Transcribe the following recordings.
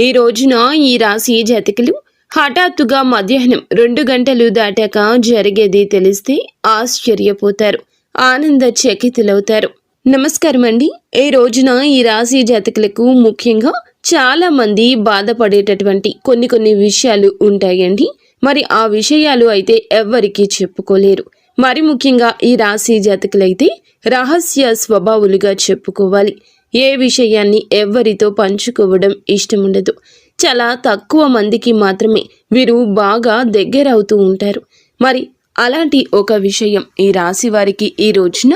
ఈ రోజున ఈ రాశి జాతకులు హఠాత్తుగా మధ్యాహ్నం 2 గంటలు దాటాక జరిగేది తెలిస్తే ఆశ్చర్యపోతారు, ఆనంద చకితులవుతారు. నమస్కారం అండి. ఈ రోజున ఈ రాశి జాతకులకు ముఖ్యంగా చాలా మంది బాధపడేటటువంటి కొన్ని విషయాలు ఉంటాయండి. మరి ఆ విషయాలు అయితే ఎవ్వరికీ చెప్పుకోలేరు. మరి ముఖ్యంగా ఈ రాశి జాతకులైతే రహస్య స్వభావులుగా చెప్పుకోవాలి. ఏ విషయాన్ని ఎవ్వరితో పంచుకోవడం ఇష్టముండదు. చాలా తక్కువ మందికి మాత్రమే వీరు బాగా దగ్గరవుతూ ఉంటారు. మరి అలాంటి ఒక విషయం ఈ రాశి వారికి ఈ రోజున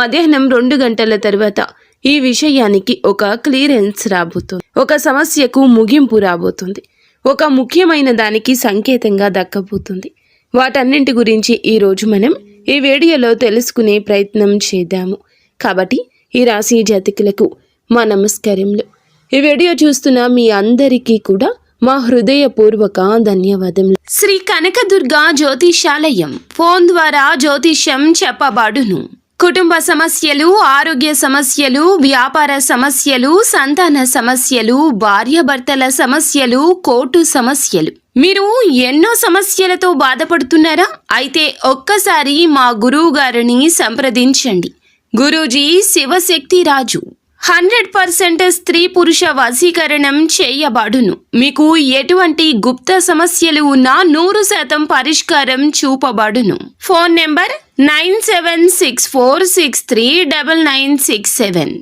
మధ్యాహ్నం 2 గంటల తర్వాత ఈ విషయానికి ఒక క్లియరెన్స్ రాబోతుంది. ఒక సమస్యకు ముగింపు రాబోతుంది. ఒక ముఖ్యమైన దానికి సంకేతంగా దక్కబోతుంది. వాటన్నింటి గురించి ఈరోజు మనం ఈ వీడియోలో తెలుసుకునే ప్రయత్నం చేద్దాము. కాబట్టి ఈ రాశి జాతకులకు మా నమస్కారములు. ఈ వీడియో చూస్తున్న మీ అందరికీ కూడా మా హృదయపూర్వక ధన్యవాదములు. శ్రీ కనకదుర్గ జ్యోతిషాలయం. ఫోన్ ద్వారా జ్యోతిష్యం చెప్పబడును. కుటుంబ సమస్యలు, ఆరోగ్య సమస్యలు, వ్యాపార సమస్యలు, సంతాన సమస్యలు, భార్యాభర్తల సమస్యలు, కోర్టు సమస్యలు. మీరు ఎన్నో సమస్యలతో బాధపడుతున్నారా? అయితే ఒక్కసారి మా గురువు గారిని సంప్రదించండి. గురూజీ శివశక్తి రాజు 100% స్త్రీ పురుష వశీకరణం చేయబడును. మీకు ఎటువంటి గుప్త సమస్యలు ఉన్నా 100% పరిష్కారం చూపబడును. Phone number 9764639967.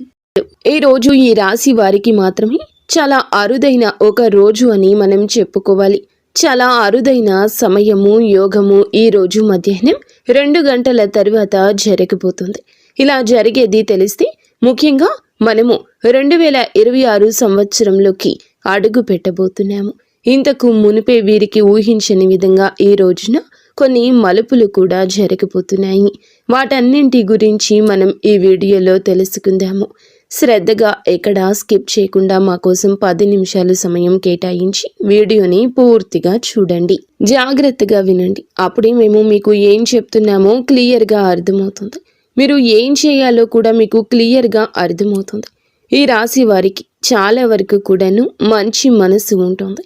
ఈ రోజు ఈ రాశి వారికి మాత్రమే చాలా అరుదైన ఒక రోజు అని మనం చెప్పుకోవాలి. చాలా అరుదైన సమయము, యోగము ఈ రోజు మధ్యాహ్నం 2 గంటల తరువాత జరగబోతుంది. ఇలా జరిగేది తెలిస్తే ముఖ్యంగా మనము 2026 సంవత్సరంలోకి అడుగు పెట్టబోతున్నాము. ఇంతకు మునిపే వీరికి ఊహించని విధంగా ఈ రోజున కొన్ని మలుపులు కూడా జరగబోతున్నాయి. వాటన్నింటి గురించి మనం ఈ వీడియోలో తెలుసుకుందాము. శ్రద్ధగా ఎక్కడా స్కిప్ చేయకుండా మా కోసం 10 నిమిషాలు సమయం కేటాయించి వీడియోని పూర్తిగా చూడండి. జాగ్రత్తగా వినండి. అప్పుడే మేము మీకు ఏం చెప్తున్నామో క్లియర్గా అర్థమవుతుంది. మీరు ఏం చేయాలో కూడా మీకు క్లియర్గా అర్థమవుతుంది. ఈ రాశి వారికి చాలా వరకు కూడాను మంచి మనసు ఉంటుంది.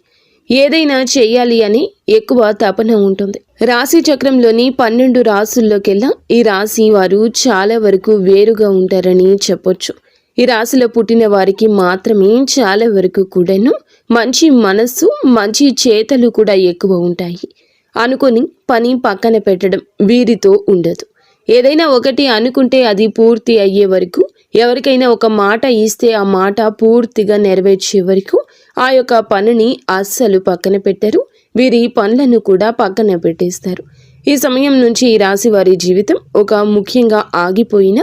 ఏదైనా చేయాలి అని ఎక్కువ తపన ఉంటుంది. రాశి చక్రంలోని 12 రాశుల్లోకెల్లా ఈ రాశి వారు చాలా వరకు వేరుగా ఉంటారని చెప్పొచ్చు. ఈ రాశిలో పుట్టిన వారికి మాత్రమే చాలా వరకు కూడాను మంచి మనస్సు, మంచి చేతలు కూడా ఎక్కువ ఉంటాయి. అనుకొని పని పక్కన పెట్టడం వీరితో ఉండదు. ఏదైనా ఒకటి అనుకుంటే అది పూర్తి అయ్యే వరకు, ఎవరికైనా ఒక మాట ఇస్తే ఆ మాట పూర్తిగా నెరవేర్చే వరకు ఆ యొక్క పనిని అస్సలు పక్కన పెట్టరు. వీరి పనులను కూడా పక్కన పెట్టేస్తారు. ఈ సమయం నుంచి ఈ రాశి వారి జీవితం ఒక ముఖ్యంగా ఆగిపోయిన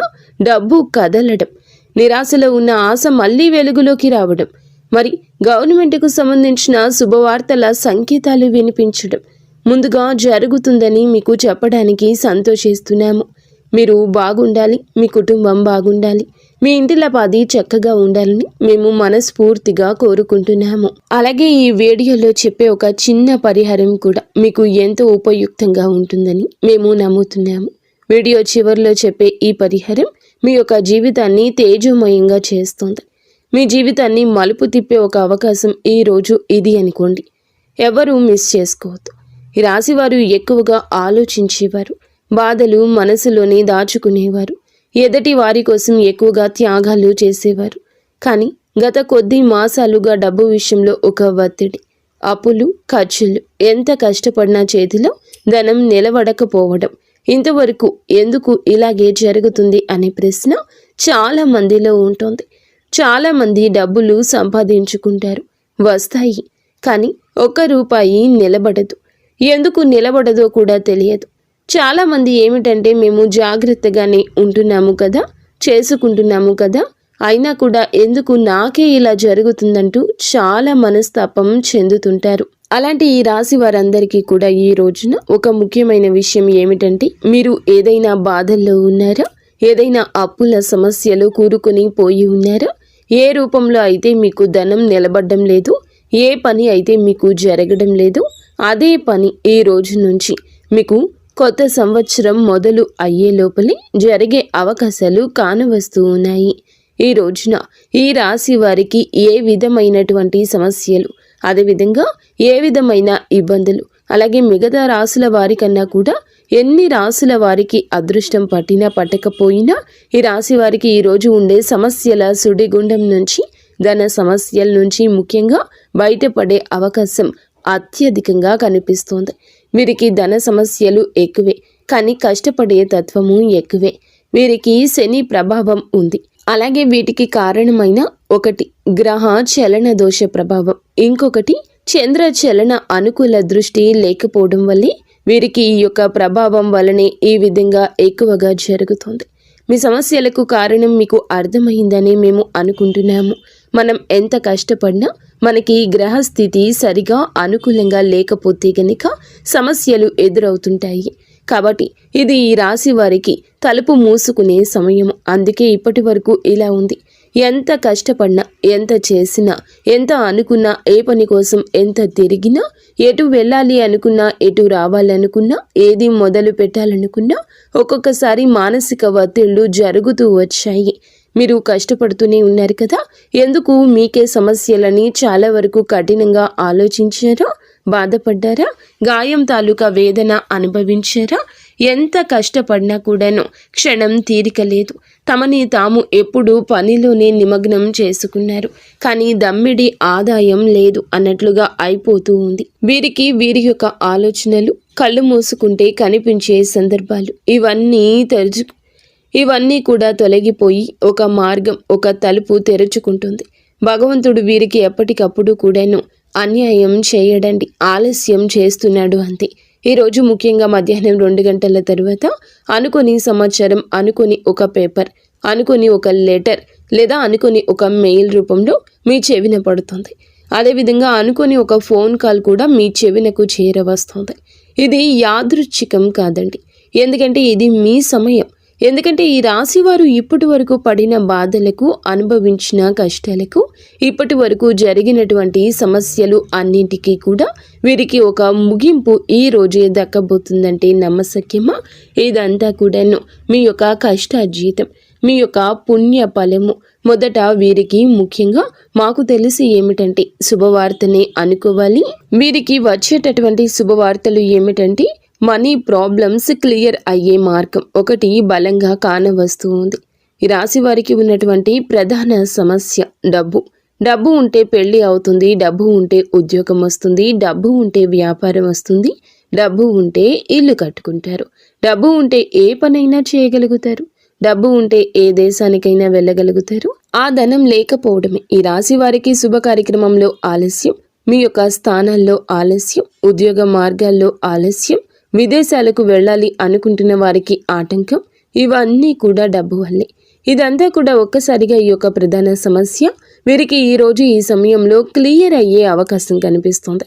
డబ్బు కదలడం, నిరాశలో ఉన్న ఆశ మళ్లీ వెలుగులోకి రావడం, మరి గవర్నమెంట్కు సంబంధించిన శుభవార్తల సంకేతాలు వినిపించడం ముందుగా జరుగుతుందని మీకు చెప్పడానికి సంతోషిస్తున్నాము. మీరు బాగుండాలి, మీ కుటుంబం బాగుండాలి, మీ ఇంటిల్లపాది చక్కగా ఉండాలని మేము మనస్ఫూర్తిగా కోరుకుంటున్నాము. అలాగే ఈ వీడియోలో చెప్పే ఒక చిన్న పరిహారం కూడా మీకు ఎంతో ఉపయుక్తంగా ఉంటుందని మేము నమ్ముతున్నాము. వీడియో చివరిలో చెప్పే ఈ పరిహారం మీ యొక్క జీవితాన్ని తేజోమయంగా చేస్తుంది. మీ జీవితాన్ని మలుపు తిప్పే ఒక అవకాశం ఈ రోజు ఇది అనుకోండి. ఎవరూ మిస్ చేసుకోవద్దు. ఈ రాశివారు ఎక్కువగా ఆలోచించేవారు, బాధలు మనసులోనే దాచుకునేవారు, ఎదటి వారి కోసం ఎక్కువగా త్యాగాలు చేసేవారు. కానీ గత కొద్ది మాసాలుగా డబ్బు విషయంలో ఒక ఒత్తిడి, అప్పులు, ఖర్చులు, ఎంత కష్టపడినా చేతిలో ధనం నిలబడకపోవడం, ఇంతవరకు ఎందుకు ఇలాగే జరుగుతుంది అనే ప్రశ్న చాలా మందిలో ఉంటుంది. చాలా మంది డబ్బులు సంపాదించుకుంటారు, వస్తాయి, కానీ ఒక్క రూపాయి నిలబడదు. ఎందుకు నిలబడదో కూడా తెలియదు. చాలామంది ఏమిటంటే మేము జాగ్రత్తగానే ఉంటున్నాము కదా, చేసుకుంటున్నాము కదా, అయినా కూడా ఎందుకు నాకే ఇలా జరుగుతుందంటూ చాలా మనస్తాపం చెందుతుంటారు. అలాంటి ఈ రాశి వారందరికీ కూడా ఈ రోజున ఒక ముఖ్యమైన విషయం ఏమిటంటే, మీరు ఏదైనా బాధల్లో ఉన్నారా, ఏదైనా అప్పుల సమస్యలు కూరుకొని పోయి ఉన్నారా, ఏ రూపంలో అయితే మీకు ధనం నిలబడడం లేదు, ఏ పని అయితే మీకు జరగడం లేదు, అదే పని ఈ రోజు నుంచి మీకు కొత్త సంవత్సరం మొదలు అయ్యే లోపలే జరిగే అవకాశాలు కానవస్తూ ఉన్నాయి. ఈ రోజున ఈ రాశి వారికి ఏ విధమైనటువంటి సమస్యలు, అదేవిధంగా ఏ విధమైన ఇబ్బందులు, అలాగే మిగతా రాసుల వారికన్నా కూడా ఎన్ని రాసుల వారికి అదృష్టం పట్టినా పట్టకపోయినా ఈ రాశి వారికి ఈరోజు ఉండే సమస్యల సుడిగుండం నుంచి, ధన సమస్యల నుంచి ముఖ్యంగా బయటపడే అవకాశం అత్యధికంగా కనిపిస్తోంది. వీరికి ధన సమస్యలు ఎక్కువే, కానీ కష్టపడే తత్వము ఎక్కువే. వీరికి శని ప్రభావం ఉంది. అలాగే వీటికి కారణమైన ఒకటి గ్రహ చలన దోష ప్రభావం, ఇంకొకటి చంద్ర చలన అనుకూల దృష్టి లేకపోవడం వల్లే వీరికి ఈ యొక్క ప్రభావం వలనే ఈ విధంగా ఎక్కువగా జరుగుతుంది. మీ సమస్యలకు కారణం మీకు అర్థమైందని మేము అనుకుంటున్నాము. మనం ఎంత కష్టపడినా మనకి గ్రహస్థితి సరిగా అనుకూలంగా లేకపోతే గనుక సమస్యలు ఎదురవుతుంటాయి. కాబట్టి ఇది ఈ రాశి వారికి తలుపు మూసుకునే సమయం. అందుకే ఇప్పటి వరకు ఇలా ఉంది. ఎంత కష్టపడినా, ఎంత చేసినా, ఎంత అనుకున్నా, ఏ పని కోసం ఎంత తిరిగినా, ఎటు వెళ్ళాలి అనుకున్నా, ఎటు రావాలనుకున్నా, ఏది మొదలు పెట్టాలనుకున్నా ఒక్కొక్కసారి మానసిక ఒత్తిళ్లు జరుగుతూ వచ్చాయి. మీరు కష్టపడుతూనే ఉన్నారు కదా, ఎందుకు మీకే సమస్యలని చాలా వరకు కఠినంగా ఆలోచించారా, బాధపడ్డారా, గాయం తాలూకా వేదన అనుభవించారా? ఎంత కష్టపడినా కూడాను క్షణం తీరిక లేదు. తమని తాము ఎప్పుడూ పనిలోనే నిమగ్నం చేసుకున్నారు, కానీ దమ్మిడి ఆదాయం లేదు అన్నట్లుగా అయిపోతూ ఉంది. వీరికి వీరి యొక్క ఆలోచనలు కళ్ళు మూసుకుంటే కనిపించే సందర్భాలు ఇవన్నీ కూడా తొలగిపోయి ఒక మార్గం, ఒక తలుపు తెరుచుకుంటుంది. భగవంతుడు వీరికి ఎప్పటికప్పుడు కూడాను అన్యాయం చేయడండి, ఆలస్యం చేస్తున్నాడు అంతే. ఈరోజు ముఖ్యంగా మధ్యాహ్నం 2 గంటల తర్వాత అనుకొని సమాచారం, అనుకొని ఒక పేపర్, అనుకొని ఒక లెటర్ లేదా అనుకొని ఒక మెయిల్ రూపంలో మీ చెవిన పడుతుంది. అదేవిధంగా అనుకొని ఒక ఫోన్ కాల్ కూడా మీ చెవినకు చేరవస్తుంది. ఇది యాదృచ్ఛికం కాదండి, ఎందుకంటే ఇది మీ సమయం. ఎందుకంటే ఈ రాశి వారు ఇప్పటి వరకు పడిన బాధలకు, అనుభవించిన కష్టాలకు, ఇప్పటి వరకు జరిగినటువంటి సమస్యలు అన్నింటికీ కూడా వీరికి ఒక ముగింపు ఈ రోజే దక్కబోతుందంటే నమ్మశక్యమా? ఇదంతా కూడాను మీ యొక్క కష్టార్జితం, మీ యొక్క పుణ్య ఫలము. మొదట వీరికి ముఖ్యంగా మాకు తెలిసి ఏమిటంటే శుభవార్తనే అనుకోవాలి. వీరికి వచ్చేటటువంటి శుభవార్తలు ఏమిటంటే మనీ ప్రాబ్లమ్స్ క్లియర్ అయ్యే మార్గం ఒకటి బలంగా కానవస్తూ ఉంది. ఈ రాశి వారికి ఉన్నటువంటి ప్రధాన సమస్య డబ్బు. డబ్బు ఉంటే పెళ్లి అవుతుంది, డబ్బు ఉంటే ఉద్యోగం వస్తుంది, డబ్బు ఉంటే వ్యాపారం వస్తుంది, డబ్బు ఉంటే ఇల్లు కట్టుకుంటారు, డబ్బు ఉంటే ఏ పనైనా చేయగలుగుతారు, డబ్బు ఉంటే ఏ దేశానికైనా వెళ్ళగలుగుతారు. ఆ ధనం లేకపోవడమే ఈ రాశి వారికి శుభ కార్యక్రమంలో ఆలస్యం, మీ యొక్క స్థానాల్లో ఆలస్యం, ఉద్యోగ మార్గాల్లో ఆలస్యం, విదేశాలకు వెళ్ళాలి అనుకుంటున్న వారికి ఆటంకం, ఇవన్నీ కూడా డబ్బు వల్లే. ఇదంతా కూడా ఒక్కసారిగా ఈ యొక్క ప్రధాన సమస్య వీరికి ఈరోజు ఈ సమయంలో క్లియర్ అయ్యే అవకాశం కనిపిస్తుంది.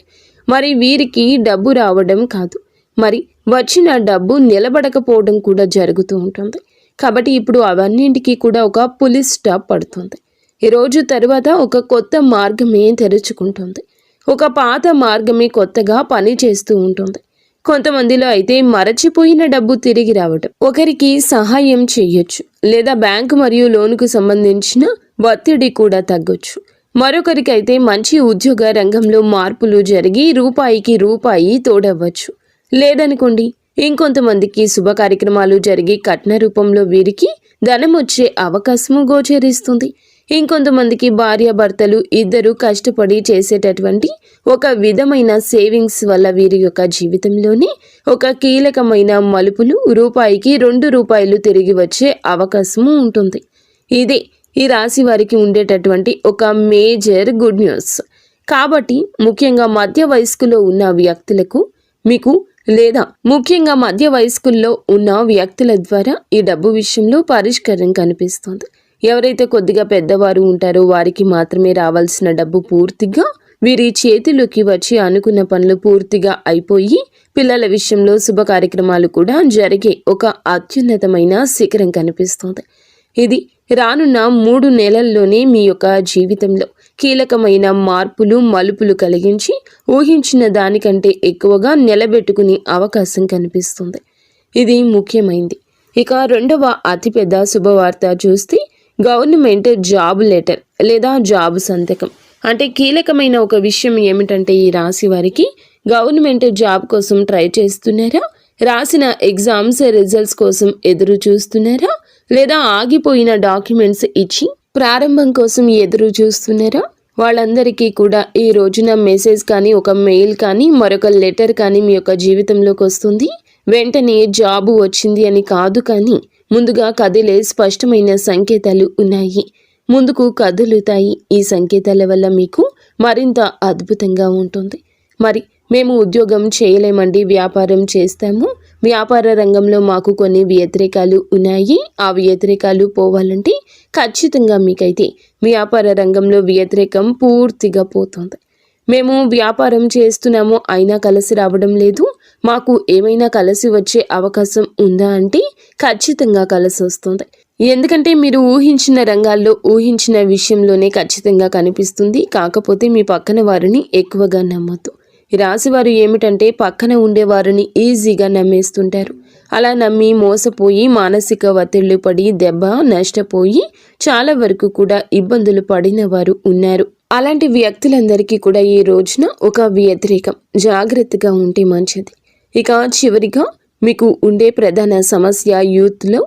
మరి వీరికి డబ్బు రావడం కాదు, మరి వచ్చిన డబ్బు నిలబడకపోవడం కూడా జరుగుతూ ఉంటుంది. కాబట్టి ఇప్పుడు అవన్నింటికీ కూడా ఒక పులిస్ స్టాప్ పడుతుంది. ఈరోజు తర్వాత ఒక కొత్త మార్గమే తెరుచుకుంటుంది, ఒక పాత మార్గమే కొత్తగా పని చేస్తూ ఉంటుంది. కొంతమందిలో అయితే మరచిపోయిన డబ్బు తిరిగి రావడం, ఒకరికి సహాయం చేయొచ్చు, లేదా బ్యాంకు మరియు లోనుకు సంబంధించిన ఒత్తిడి కూడా తగ్గొచ్చు. మరొకరికైతే మంచి ఉద్యోగ రంగంలో మార్పులు జరిగి రూపాయికి రూపాయి తోడవ్వచ్చు. లేదనుకోండి ఇంకొంతమందికి శుభ కార్యక్రమాలు జరిగి కట్న రూపంలో వీరికి ధనం వచ్చే అవకాశము గోచరిస్తుంది. ఇంకొంతమందికి భార్యాభర్తలు ఇద్దరు కష్టపడి చేసేటటువంటి ఒక విధమైన సేవింగ్స్ వల్ల వీరి యొక్క జీవితంలోనే ఒక కీలకమైన మలుపులు, రూపాయికి 2 రూపాయలు తిరిగి వచ్చే అవకాశము ఉంటుంది. ఇదే ఈ రాశి వారికి ఉండేటటువంటి ఒక మేజర్ గుడ్ న్యూస్. కాబట్టి ముఖ్యంగా మధ్య వయస్కులో ఉన్న వ్యక్తులకు మీకు లేదా ముఖ్యంగా మధ్య వయస్కుల్లో ఉన్న వ్యక్తుల ద్వారా ఈ డబ్బు విషయంలో పరిష్కారం కనిపిస్తుంది. ఎవరైతే కొద్దిగా పెద్దవారు ఉంటారో వారికి మాత్రమే రావాల్సిన డబ్బు పూర్తిగా వీరి చేతిలోకి వచ్చి అనుకున్న పనులు పూర్తిగా అయిపోయి పిల్లల విషయంలో శుభ కార్యక్రమాలు కూడా జరిగే ఒక అత్యున్నతమైన శిఖరం కనిపిస్తుంది. ఇది రానున్న 3 నెలల్లోనే మీ యొక్క జీవితంలో కీలకమైన మార్పులు, మలుపులు కలిగించి ఊహించిన దానికంటే ఎక్కువగా నిలబెట్టుకునే అవకాశం కనిపిస్తుంది. ఇది ముఖ్యమైంది. ఇక రెండవ అతిపెద్ద శుభవార్త చూస్తే గవర్నమెంట్ జాబ్ లెటర్ లేదా జాబ్ సంతకం. అంటే కీలకమైన ఒక విషయం ఏమిటంటే ఈ రాశి వారికి గవర్నమెంట్ జాబ్ కోసం ట్రై చేస్తున్నారా, రాసిన ఎగ్జామ్స్ రిజల్ట్స్ కోసం ఎదురు చూస్తున్నారా, లేదా ఆగిపోయిన డాక్యుమెంట్స్ ఇచ్చి ప్రారంభం కోసం ఎదురు చూస్తున్నారా, వాళ్ళందరికీ కూడా ఈ రోజున మెసేజ్ కానీ ఒక మెయిల్ కానీ మరొక లెటర్ కానీ మీ యొక్క జీవితంలోకి వస్తుంది. వెంటనే జాబు వచ్చింది అని కాదు, కానీ ముందుగా కదిలే స్పష్టమైన సంకేతాలు ఉన్నాయి. ముందుకు కదులుతాయి. ఈ సంకేతాల వల్ల మీకు మరింత అద్భుతంగా ఉంటుంది. మరి మేము ఉద్యోగం చేయలేమండి, వ్యాపారం చేస్తాము, వ్యాపార రంగంలో మాకు కొన్ని వ్యతిరేకాలు ఉన్నాయి, ఆ వ్యతిరేకాలు పోవాలంటే ఖచ్చితంగా మీకైతే వ్యాపార రంగంలో వ్యతిరేకం పూర్తిగా పోతుంది. మేము వ్యాపారం చేస్తున్నాము అయినా కలిసి రావడం లేదు, మాకు ఏమైనా కలిసి వచ్చే అవకాశం ఉందా అంటే ఖచ్చితంగా కలిసి వస్తుంది. ఎందుకంటే మీరు ఊహించిన రంగాల్లో ఊహించిన విషయంలోనే ఖచ్చితంగా కనిపిస్తుంది. కాకపోతే మీ పక్కన వారిని ఎక్కువగా నమ్మొద్దు. ఈ రాశివారు ఏమిటంటే పక్కన ఉండేవారిని ఈజీగా నమ్మేస్తుంటారు. అలా నమ్మి మోసపోయి మానసిక ఒత్తిళ్లు పడి నష్టపోయి చాలా వరకు కూడా ఇబ్బందులు పడిన వారు ఉన్నారు. అలాంటి వ్యక్తులందరికీ కూడా ఈ రోజున ఒక వ్యతిరేకం. జాగ్రత్తగా ఉంటే మంచిది. ఇక చివరిగా మీకు ఉండే ప్రధాన సమస్య యూత్లో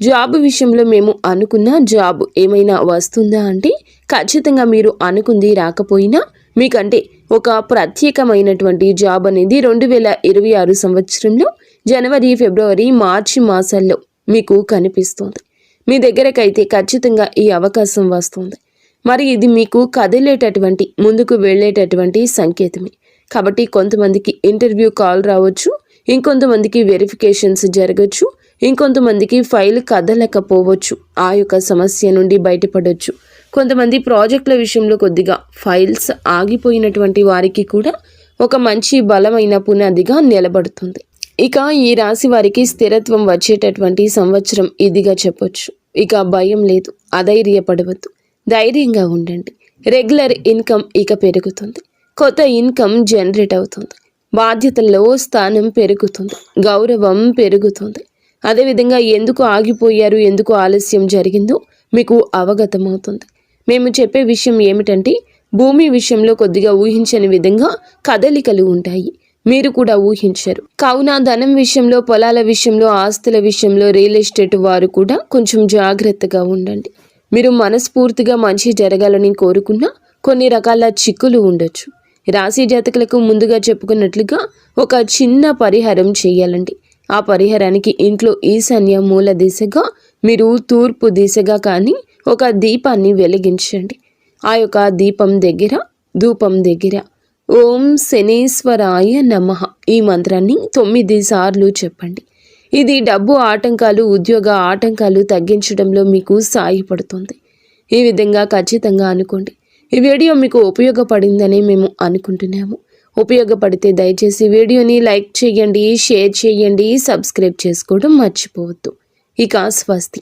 జాబ్ విషయంలో మేము అనుకున్న జాబ్ ఏమైనా వస్తుందా అంటే ఖచ్చితంగా మీరు అనుకుంది రాకపోయినా మీకంటే ఒక ప్రత్యేకమైనటువంటి జాబ్ అనేది 2026 సంవత్సరంలో జనవరి, ఫిబ్రవరి, మార్చి మాసాల్లో మీకు కనిపిస్తుంది. మీ దగ్గరకైతే ఖచ్చితంగా ఈ అవకాశం వస్తుంది. మరి ఇది మీకు కదిలేటటువంటి ముందుకు వెళ్ళేటటువంటి సంకేతమే. కాబట్టి కొంతమందికి ఇంటర్వ్యూ కాల్ రావచ్చు, ఇంకొంతమందికి వెరిఫికేషన్స్ జరగచ్చు, ఇంకొంతమందికి ఫైల్ కదలకపోవచ్చు, ఆ యొక్క సమస్య నుండి బయటపడవచ్చు. కొంతమంది ప్రాజెక్టుల విషయంలో కొద్దిగా ఫైల్స్ ఆగిపోయినటువంటి వారికి కూడా ఒక మంచి బలమైన పునాదిగా నిలబడుతుంది. ఇక ఈ రాశి వారికి స్థిరత్వం వచ్చేటటువంటి సంవత్సరం ఇదిగా చెప్పొచ్చు. ఇక భయం లేదు, అధైర్యపడవద్దు, ధైర్యంగా ఉండండి. రెగ్యులర్ ఇన్కమ్ ఇక పెరుగుతుంది, కొత్త ఇన్కమ్ జనరేట్ అవుతుంది, బాధ్యతల్లో స్థానం పెరుగుతుంది, గౌరవం పెరుగుతుంది. అదేవిధంగా ఎందుకు ఆగిపోయారు, ఎందుకు ఆలస్యం జరిగిందో మీకు అవగతమవుతుంది. మేము చెప్పే విషయం ఏమిటంటే భూమి విషయంలో కొద్దిగా ఊహించని విధంగా కదలికలు ఉంటాయి. మీరు కూడా ఊహించరు. కావున ధనం విషయంలో, పొలాల విషయంలో, ఆస్తుల విషయంలో, రియల్ ఎస్టేట్ వారు కూడా కొంచెం జాగ్రత్తగా ఉండండి. మీరు మనస్ఫూర్తిగా మంచి జరగాలని కోరుకున్నా కొన్ని రకాల చిక్కులు ఉండొచ్చు. రాశి జాతకులకు ముందుగా చెప్పుకున్నట్లుగా ఒక చిన్న పరిహారం చేయాలండి. ఆ పరిహారానికి ఇంట్లో ఈశాన్య మూల దిశగా మీరు తూర్పు దిశగా కానీ ఒక దీపాన్ని వెలిగించండి. ఆ యొక్క దీపం దగ్గర, ధూపం దగ్గర ఓం శనీశ్వరాయ నమః ఈ మంత్రాన్ని 9 సార్లు చెప్పండి. ఇది డబ్బు ఆటంకాలు, ఉద్యోగ ఆటంకాలు తగ్గించడంలో మీకు సాయపడుతుంది. ఈ విధంగా ఖచ్చితంగా అనుకోండి. ఈ వీడియో మీకు ఉపయోగపడిందని మేము అనుకుంటున్నాము. ఉపయోగపడితే దయచేసి వీడియోని లైక్ చేయండి, షేర్ చేయండి, సబ్స్క్రైబ్ చేసుకోవడం మర్చిపోవద్దు. ఇక స్వస్తి.